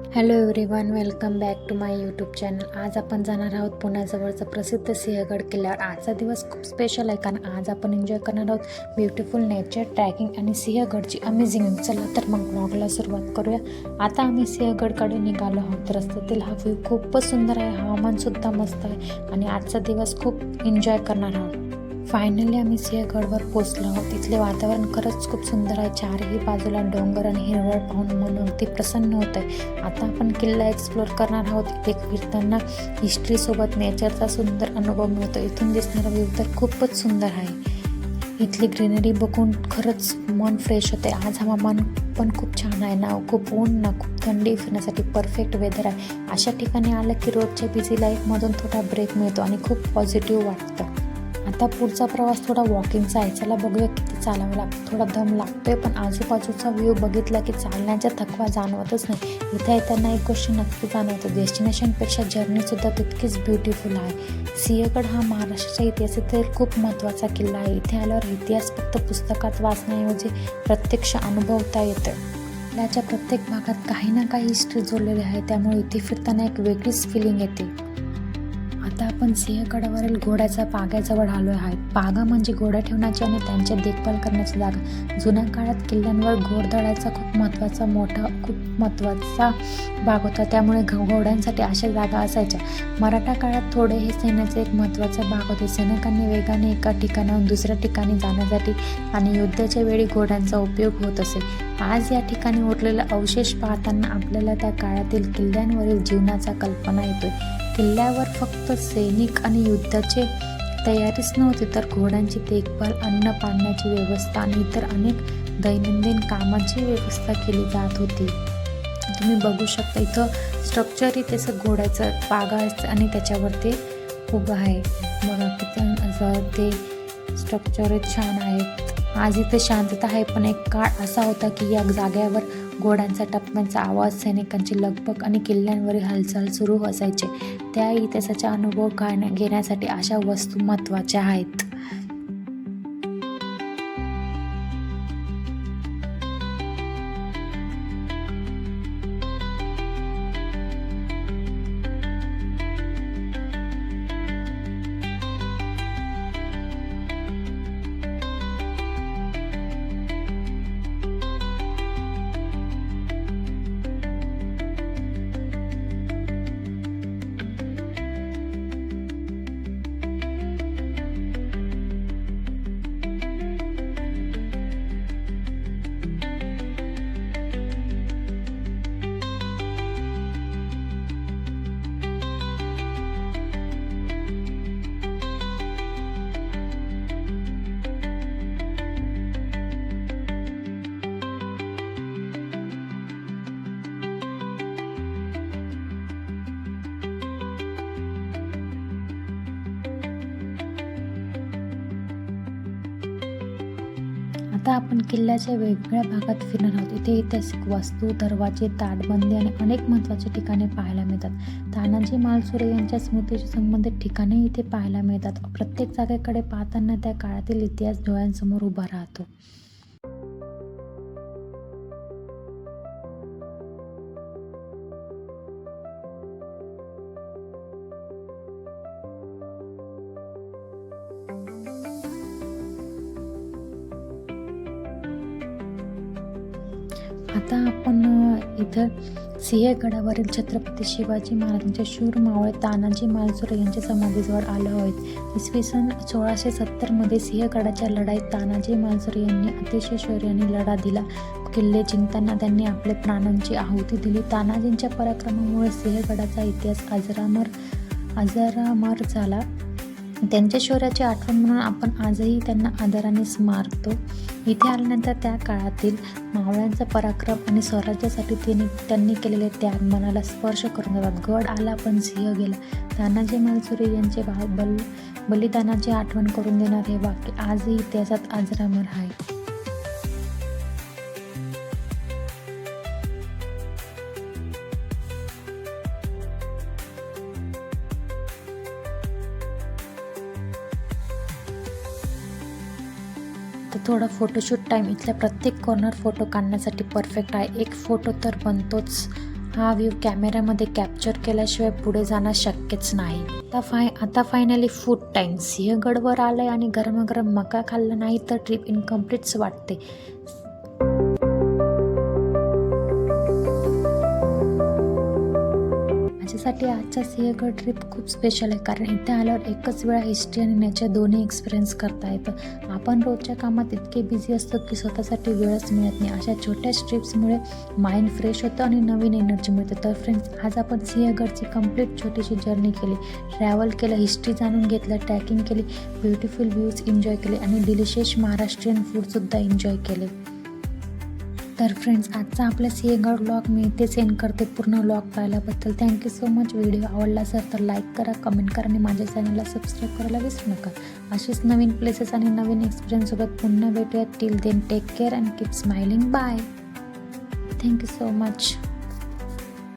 Hello everyone, welcome back to my YouTube channel. आज आपण जाणार आहोत पुण्याजवळचं प्रसिद्ध सिंहगड किल्ल्यावर. आजचा दिवस खूप स्पेशल आहे कारण आज आपण एन्जॉय करणार आहोत ब्युटिफुल नेचर, ट्रॅकिंग आणि सिंहगडची अमेझिंग. चला तर मग ब्लॉगला सुरुवात करूया. आता आम्ही सिंहगडकडे निघालो आहोत. रस्त्यातील हा व्ह्यू खूपच सुंदर आहे, हवामानसुद्धा मस्त आहे आणि आजचा दिवस खूप एन्जॉय करणार आहोत. फायनली आम्ही सिंहगडवर पोचलो आहोत. इथले वातावरण खरंच खूप सुंदर आहे. चारही बाजूला डोंगर आणि हिरवळ पाहून मन अगदी प्रसन्न होत आहे. आता आपण किल्ला एक्सप्लोअर करणार आहोत. इथे फिरताना हिस्ट्रीसोबत नेचरचा सुंदर अनुभव मिळतो. इथून दिसणारा व्ह्यू तर खूपच सुंदर आहे. इथली ग्रीनरी बघून खरंच मन फ्रेश होते. आज हवामान पण खूप छान आहे ना, खूप ऊन ना खूप थंडी, फिरण्यासाठी परफेक्ट वेदर आहे. अशा ठिकाणी आलं की रोजच्या बिझी लाईफमधून थोडा ब्रेक मिळतो आणि खूप पॉझिटिव्ह वाटतं. आता पुढचा प्रवास थोडा वॉकिंगचा आहे. चला बघूया किती चालावं लागतं. थोडा दम लागतोय पण आजूबाजूचा व्ह्यू बघितला की चालण्याचा थकवा जाणवतच नाही. इथे येताना एक गोष्ट नक्की जाणवतं, डेस्टिनेशनपेक्षा जर्नीसुद्धा तितकीच ब्युटिफुल आहे. सिंहगड हा महाराष्ट्राच्या इतिहासातील खूप महत्त्वाचा किल्ला आहे. इथे आल्यावर इतिहास फक्त पुस्तकात वाचण्याऐवजी प्रत्यक्ष अनुभवता येतं. किल्ल्याच्या प्रत्येक भागात काही ना काही हिस्ट्री जोडलेली आहे, त्यामुळे इथे फिरताना एक वेगळीच फिलिंग येते. आता आपण सिंहगडावरील घोड्याच्या पाग्याजवळ आलो आहे. पागा म्हणजे घोडा ठेवण्याची आणि त्यांची देखभाल करण्याची जागा. जुन्या काळात किल्ल्यांवर घोडदळाचा खूप महत्त्वाचा भाग होता, त्यामुळे घोड्यांसाठी अशा जागा असायच्या. मराठा काळात थोडे हे सैन्याचे एक महत्त्वाचा भाग होते. सैनिकांनी वेगाने एका ठिकाणाहून दुसऱ्या ठिकाणी जाण्यासाठी आणि युद्धाच्या वेळी घोड्यांचा उपयोग होत असे. आज या ठिकाणी उरलेले अवशेष पाहताना आपल्याला त्या काळातील किल्ल्यांवरील जीवनाचा कल्पना येतोय. किल्ल्यावर फक्त सैनिक आणि युद्धाची तयारीच नव्हती, तर घोड्यांची देखभाल, अन्न पाण्याची व्यवस्था आणि इतर अनेक दैनंदिन कामांची व्यवस्था केली जात होती. तुम्ही बघू शकता इथं स्ट्रक्चरही त्याचं घोड्याचं पागा आणि त्याच्यावर ते उभं आहे. बघा किती ते स्ट्रक्चर छान आहे. आज इथे शांतता आहे, पण एक काळ असा होता की या जागेवर घोड्यांचा टप्प्यांचा आवाज, सैनिकांची लगबग आणि किल्ल्यांवरील हालचाल सुरू असायचे. त्या इतिहासाचा अनुभव घेण्यासाठी अशा वस्तू महत्त्वाच्या आहेत. आता आपण किल्ल्याच्या वेगवेगळ्या भागात फिरणार आहोत. इथे ऐतिहासिक वस्तू, दरवाजे, ताटबंदी आणि अनेक महत्त्वाची ठिकाणे पाहायला मिळतात. तानाजी मालुसरे यांच्या स्मृतीशी संबंधित ठिकाणे इथे पाहायला मिळतात. प्रत्येक जागेकडे पाहताना त्या काळातील इतिहास डोळ्यांसमोर उभा राहतो. आता आपण इथं सिंहगडावरील छत्रपती शिवाजी महाराजांचे शूर मावळे तानाजी मालुसरे यांच्या समाधीजवळ आलो आहोत. इसवी सन 1670 सिंहगडाच्या लढाईत तानाजी मालुसरे यांनी अतिशय शौर्याने लढा दिला. किल्ले जिंकताना त्यांनी आपल्या प्राणांची आहुती दिली. तानाजींच्या पराक्रमामुळे सिंहगडाचा इतिहास अजरामर झाला. त्यांच्या शौर्याची आठवण म्हणून आपण आजही त्यांना आदराने स्मारतो. इथे आल्यानंतर त्या काळातील मावळ्यांचा पराक्रम आणि स्वराज्यासाठी त्यांनी केलेले त्याग मनाला स्पर्श करून जातात. गड आला पण सिंह गेला. तानाजी मालुसरे यांचे बलिदानाची आठवण करून देणार हे वाक्य आजही इतिहासात अजरामर आहे. तर थोडा फोटोशूट टाईम. इथल्या प्रत्येक कॉर्नर फोटो काढण्यासाठी परफेक्ट आहे. एक फोटो तर बनतोच हा व्ह्यू कॅमेऱ्यामध्ये कॅप्चर केल्याशिवाय पुढे जाणं शक्यच नाही. आता फायनली फूड टाईम. सिंहगडवर आलंय आणि गरमागरम मका खाल्लं नाही तर ट्रिप इनकम्प्लीटच वाटते. माझ्यासाठी आजचा सिंहगड ट्रिप खूप स्पेशल आहे, कारण इथे आल्यावर एकच वेळा हिस्ट्री आणि नेचर दोन्ही एक्सपिरियन्स करता येतं. आपण रोजच्या कामात इतके बिझी असतो की स्वतःसाठी वेळच मिळत नाही. अशा छोट्या ट्रिप्समुळे माइंड फ्रेश होतं आणि नवीन एनर्जी मिळते. तर फ्रेंड्स, आज आपण सिंहगडची कंप्लीट छोटीशी जर्नी केली, ट्रॅव्हल केलं, हिस्ट्री जाणून घेतलं, ट्रॅकिंग केली, ब्युटिफुल व्ह्यूज एन्जॉय केले आणि डिलिशियस महाराष्ट्रीयन फूडसुद्धा एन्जॉय केले. तर फ्रेंड्स, आजचा आपला सिंहगड व्लॉग मी इथेच एंड करते. पूर्ण व्लॉग पाहिल्याबद्दल थँक्यू सो मच. व्हिडिओ आवडला असेल तर लाईक करा, कमेंट करा आणि माझ्या चॅनलला सबस्क्राईब करायला विसरू नका. अशीच नवीन प्लेसेस आणि नवीन एक्सपिरियन्ससोबत पुन्हा भेटूयात. Till then take care and keep smiling. Bye. Thank you so much.